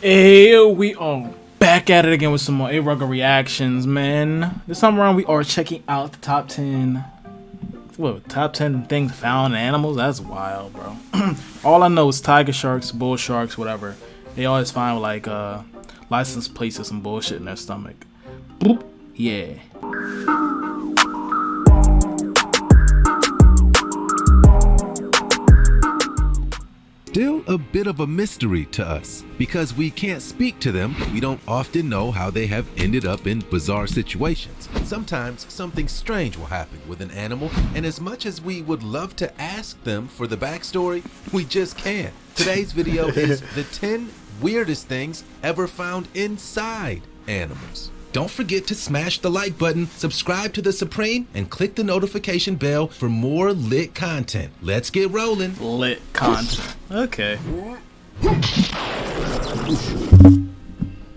Hey, we are back at it again with some more A.Rugga reactions, man. This time around, we are checking out the top 10. What, top 10 things found in animals? That's wild, bro. All I know is tiger sharks, bull sharks, whatever. They always find like license plates or some bullshit in their stomach. Boop. Yeah. Still a bit of a mystery to us. Because we can't speak to them, we don't often know how they have ended up in bizarre situations. Sometimes something strange will happen with an animal, and as much as we would love to ask them for the backstory, we just can't. Today's video is the 10 weirdest things ever found inside animals. Don't forget to smash the like button, subscribe to The Supreme, and click the notification bell for more lit content. Let's get rolling. Lit content. Okay.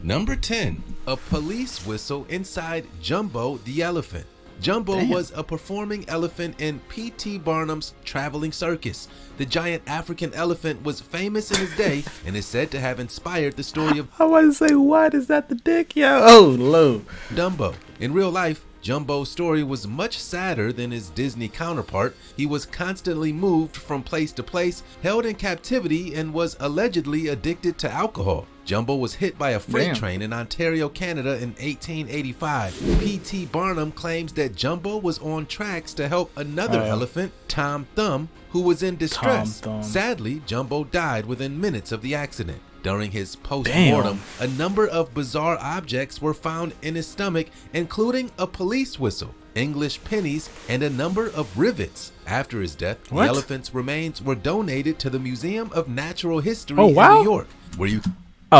Number 10. A police whistle inside Jumbo the elephant. Jumbo was a performing elephant in P.T. Barnum's traveling circus. The giant African elephant was famous in his day and is said to have inspired the story of I want to say, what is that the dick, yo? Oh, low. Dumbo. In real life, Jumbo's story was much sadder than his Disney counterpart. He was constantly moved from place to place, held in captivity, and was allegedly addicted to alcohol. Jumbo was hit by a freight train in Ontario, Canada in 1885. P.T. Barnum claims that Jumbo was on tracks to help another elephant, Tom Thumb, who was in distress. Sadly, Jumbo died within minutes of the accident. During his post-mortem, a number of bizarre objects were found in his stomach, including a police whistle, English pennies, and a number of rivets. After his death, the elephant's remains were donated to the Museum of Natural History in New York, where you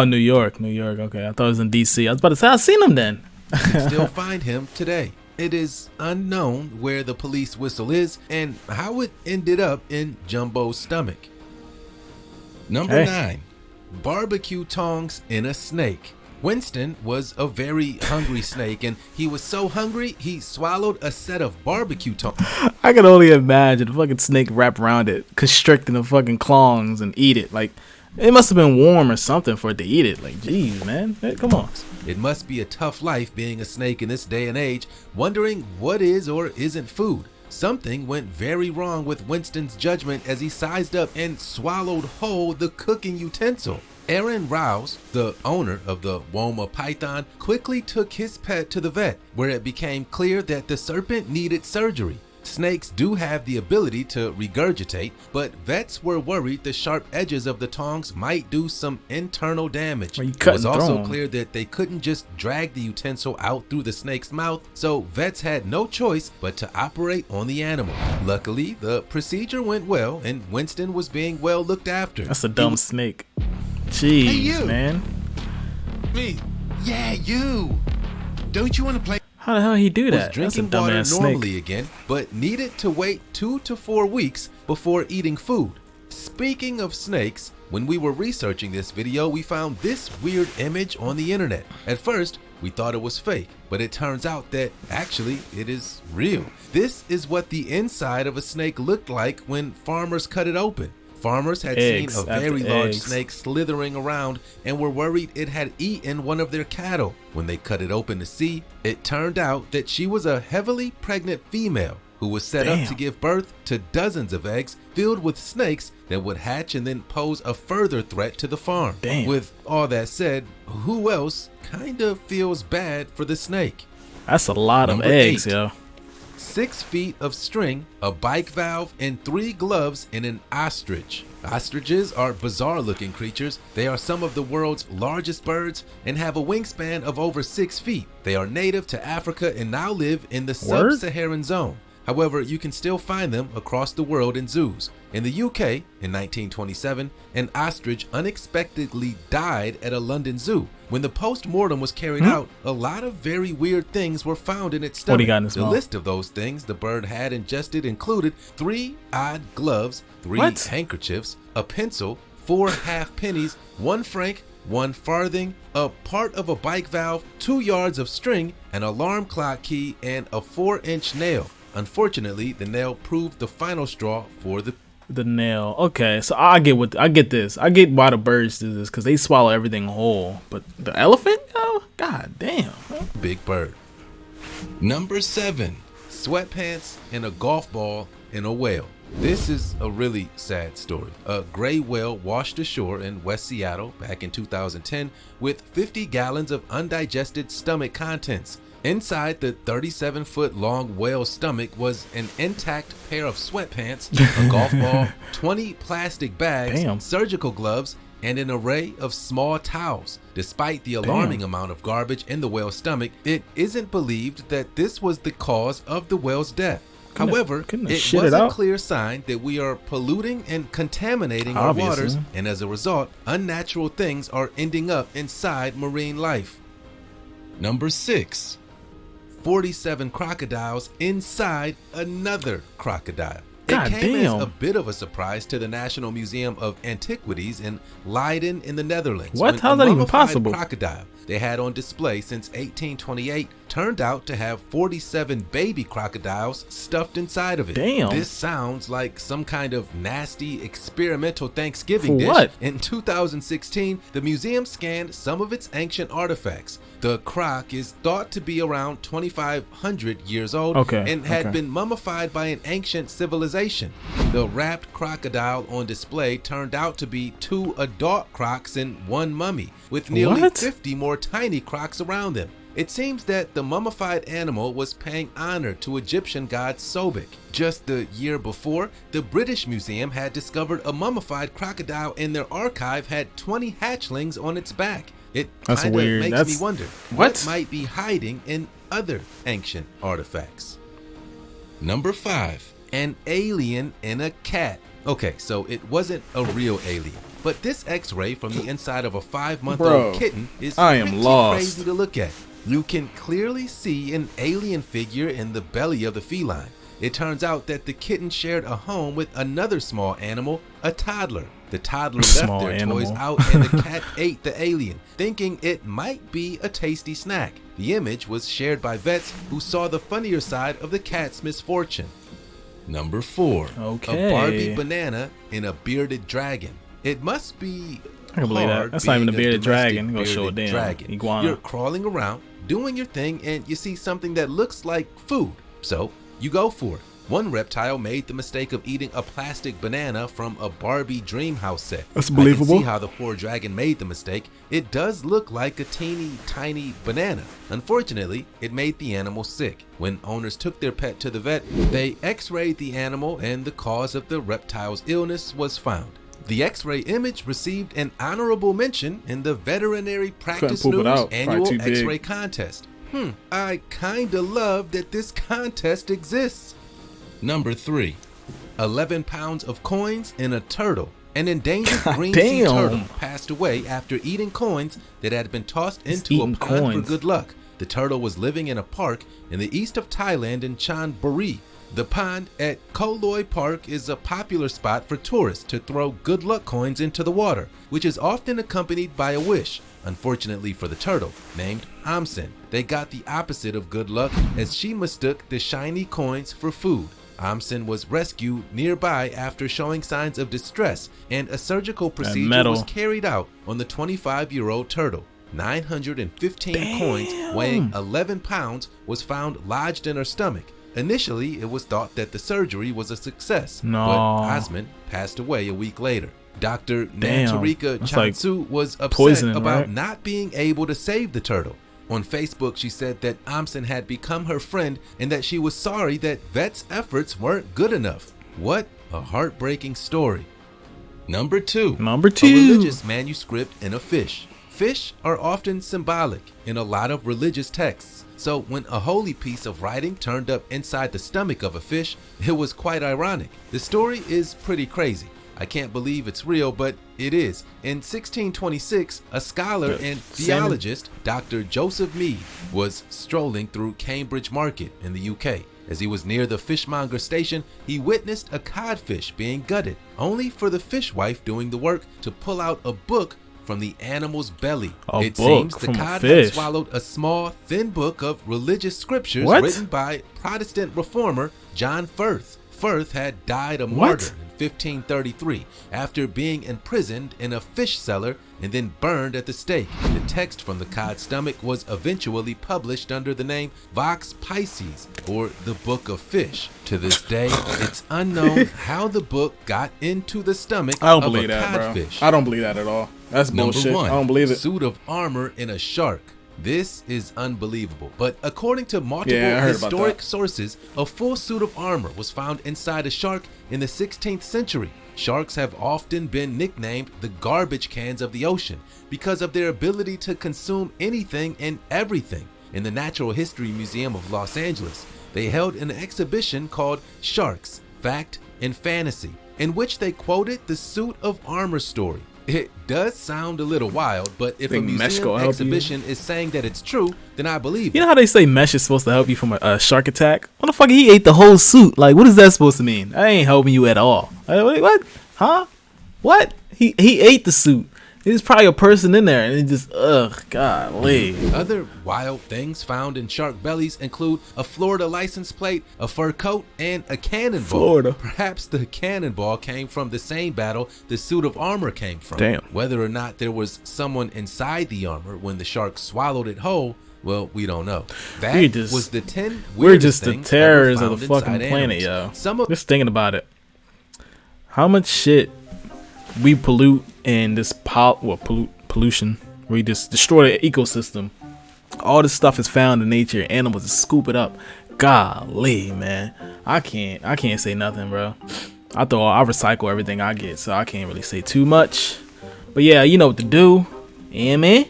New York. Okay, I thought it was in D.C. I was about to say, I've seen him then. can still find him today. It is unknown where the police whistle is and how it ended up in Jumbo's stomach. Number 9. Barbecue tongs in a snake. Winston was a very hungry snake, and he was so hungry he swallowed a set of barbecue tongs. I can only imagine the fucking snake wrap around it, constricting the fucking claws and eat it. Like, it must have been warm or something for it to eat it. Like, geez, man. Hey, come on. It must be a tough life being a snake in this day and age, wondering what is or isn't food. Something went very wrong with Winston's judgment as he sized up and swallowed whole the cooking utensil. Aaron Rouse, the owner of the Woma python, quickly took his pet to the vet, where it became clear that the serpent needed surgery. Snakes do have the ability to regurgitate, but vets were worried the sharp edges of the tongs might do some internal damage. It was also clear that they couldn't just drag the utensil out through the snake's mouth, so vets had no choice but to operate on the animal. Luckily, the procedure went well, and Winston was being well looked after. That's a dumb snake. Jeez, hey, you. Man. Me? Yeah, you. Don't you want to play? How the hell he do that? Was drinking water normally again, but needed to wait 2 to 4 weeks before eating food. Speaking of snakes, when we were researching this video, we found this weird image on the internet. At first, we thought it was fake, but it turns out that actually it is real. This is what the inside of a snake looked like when farmers cut it open. Farmers had seen a very large snake slithering around and were worried it had eaten one of their cattle. When they cut it open to see, it turned out that she was a heavily pregnant female who was set up to give birth to dozens of eggs filled with snakes that would hatch and then pose a further threat to the farm. With all that said, who else kinda feels bad for the snake? That's a lot of eggs, yo. 6 feet of string, a bike valve, and 3 gloves in an ostrich. Ostriches are bizarre looking creatures. They are some of the world's largest birds and have a wingspan of over 6 feet. They are native to Africa and now live in the sub-Saharan zone. However, you can still find them across the world in zoos. In the UK, in 1927, an ostrich unexpectedly died at a London zoo. When the post-mortem was carried out, a lot of very weird things were found in its stomach. The list of those things the bird had ingested included 3 odd gloves, 3 handkerchiefs, a pencil, 4 half pennies, 1 franc, 1 farthing, a part of a bike valve, 2 yards of string, an alarm clock key, and a 4-inch nail. Unfortunately, the nail proved the final straw for the The nail. Okay, so I get this. I get why the birds do this because they swallow everything whole. But the elephant, yo, god damn. Big bird. Number 7. Sweatpants and a golf ball and a whale. This is a really sad story. A gray whale washed ashore in West Seattle back in 2010 with 50 gallons of undigested stomach contents. Inside the 37-foot long whale's stomach was an intact pair of sweatpants, a golf ball, 20 plastic bags, Damn. surgical gloves, and an array of small towels. Despite the alarming amount of garbage in the whale's stomach, it isn't believed that this was the cause of the whale's death. However, it was a clear sign that we are polluting and contaminating our waters, and as a result, unnatural things are ending up inside marine life. Number 6. 47 crocodiles inside another crocodile. It came as a bit of a surprise to the National Museum of Antiquities in Leiden in the Netherlands. What? How's that even possible? Crocodile they had on display since 1828 turned out to have 47 baby crocodiles stuffed inside of it. Damn. This sounds like some kind of nasty experimental Thanksgiving dish. What? In 2016, the museum scanned some of its ancient artifacts. The croc is thought to be around 2,500 years old and had been mummified by an ancient civilization. The wrapped crocodile on display turned out to be 2 adult crocs and 1 mummy, with nearly 50 more tiny crocs around them. It seems that the mummified animal was paying honor to Egyptian god Sobek. Just the year before, the British Museum had discovered a mummified crocodile in their archive had 20 hatchlings on its back. It kind of makes me wonder what might be hiding in other ancient artifacts. Number 5. An alien in a cat. Okay, so it wasn't a real alien, but this x-ray from the inside of a 5-month-old kitten is crazy to look at. You can clearly see an alien figure in the belly of the feline. It turns out that the kitten shared a home with another small animal, a toddler. The toddler left their toys out and the cat ate the alien, thinking it might be a tasty snack. The image was shared by vets who saw the funnier side of the cat's misfortune. Number 4. A Barbie banana in a bearded dragon. It must be I can believe that. That's not even a bearded dragon. You're gonna show a damn iguana. You're crawling around, doing your thing, and you see something that looks like food. So you go for it. One reptile made the mistake of eating a plastic banana from a Barbie dream house set. That's believable. I can see how the poor dragon made the mistake. It does look like a teeny tiny banana. Unfortunately, it made the animal sick. When owners took their pet to the vet, they x-rayed the animal and the cause of the reptile's illness was found. The x-ray image received an honorable mention in the Veterinary Practice News annual x-ray contest. I kinda love that this contest exists. Number 3. 11 pounds of coins in a turtle. An endangered green sea turtle passed away after eating coins that had been tossed into a pond for good luck. The turtle was living in a park in the east of Thailand in Chonburi. The pond at Koh Loi Park is a popular spot for tourists to throw good luck coins into the water, which is often accompanied by a wish. Unfortunately for the turtle, named Amsen, they got the opposite of good luck as she mistook the shiny coins for food. Amsen was rescued nearby after showing signs of distress, and a surgical procedure was carried out on the 25-year-old turtle. 915 coins weighing 11 pounds was found lodged in her stomach. Initially, it was thought that the surgery was a success, but Osman passed away a week later. Dr. Nantarika Chansu was upset about not being able to save the turtle. On Facebook, she said that Amsen had become her friend and that she was sorry that vets' efforts weren't good enough. What a heartbreaking story. Number 2. A religious manuscript in a fish. Fish are often symbolic in a lot of religious texts. So when a holy piece of writing turned up inside the stomach of a fish, it was quite ironic. The story is pretty crazy. I can't believe it's real, but it is. In 1626, a scholar and theologist, Dr. Joseph Mead, was strolling through Cambridge Market in the UK. As he was near the fishmonger station, he witnessed a codfish being gutted, only for the fishwife doing the work to pull out a book from the animal's belly. It seems the cod had swallowed a small, thin book of religious scriptures written by Protestant reformer John Firth. Firth had died a martyr in 1533 after being imprisoned in a fish cellar and then burned at the stake. The text from the cod's stomach was eventually published under the name Vox Pisces, or the Book of Fish. To this day, it's unknown how the book got into the stomach of a codfish. Bro. I don't believe that at all. That's bullshit. Number 1, I don't believe it. Suit of armor in a shark. This is unbelievable, but according to multiple historic sources, a full suit of armor was found inside a shark in the 16th century. Sharks have often been nicknamed the garbage cans of the ocean because of their ability to consume anything and everything. In the Natural History Museum of Los Angeles, they held an exhibition called Sharks, Fact and Fantasy, in which they quoted the suit of armor story. It does sound a little wild, but if a museum exhibition is saying that it's true, then I believe it. You know how they say mesh is supposed to help you from a shark attack? Motherfucker, he ate the whole suit. Like, what is that supposed to mean? That ain't helping you at all. Like, what? Huh? What? He ate the suit. There's probably a person in there, and it just, golly. Other wild things found in shark bellies include a Florida license plate, a fur coat, and a cannonball. Florida. Perhaps the cannonball came from the same battle the suit of armor came from. Damn. Whether or not there was someone inside the armor when the shark swallowed it whole, well, we don't know. That was the 10 we're just the terrors of the fucking planet, yo. Just thinking about it. How much shit we pollute in this pollution. We just destroy the ecosystem. All this stuff is found in nature. Animals just scoop it up. Golly, man. I can't say nothing, bro. I recycle everything I get, so I can't really say too much. But yeah, you know what to do. Yeah, man.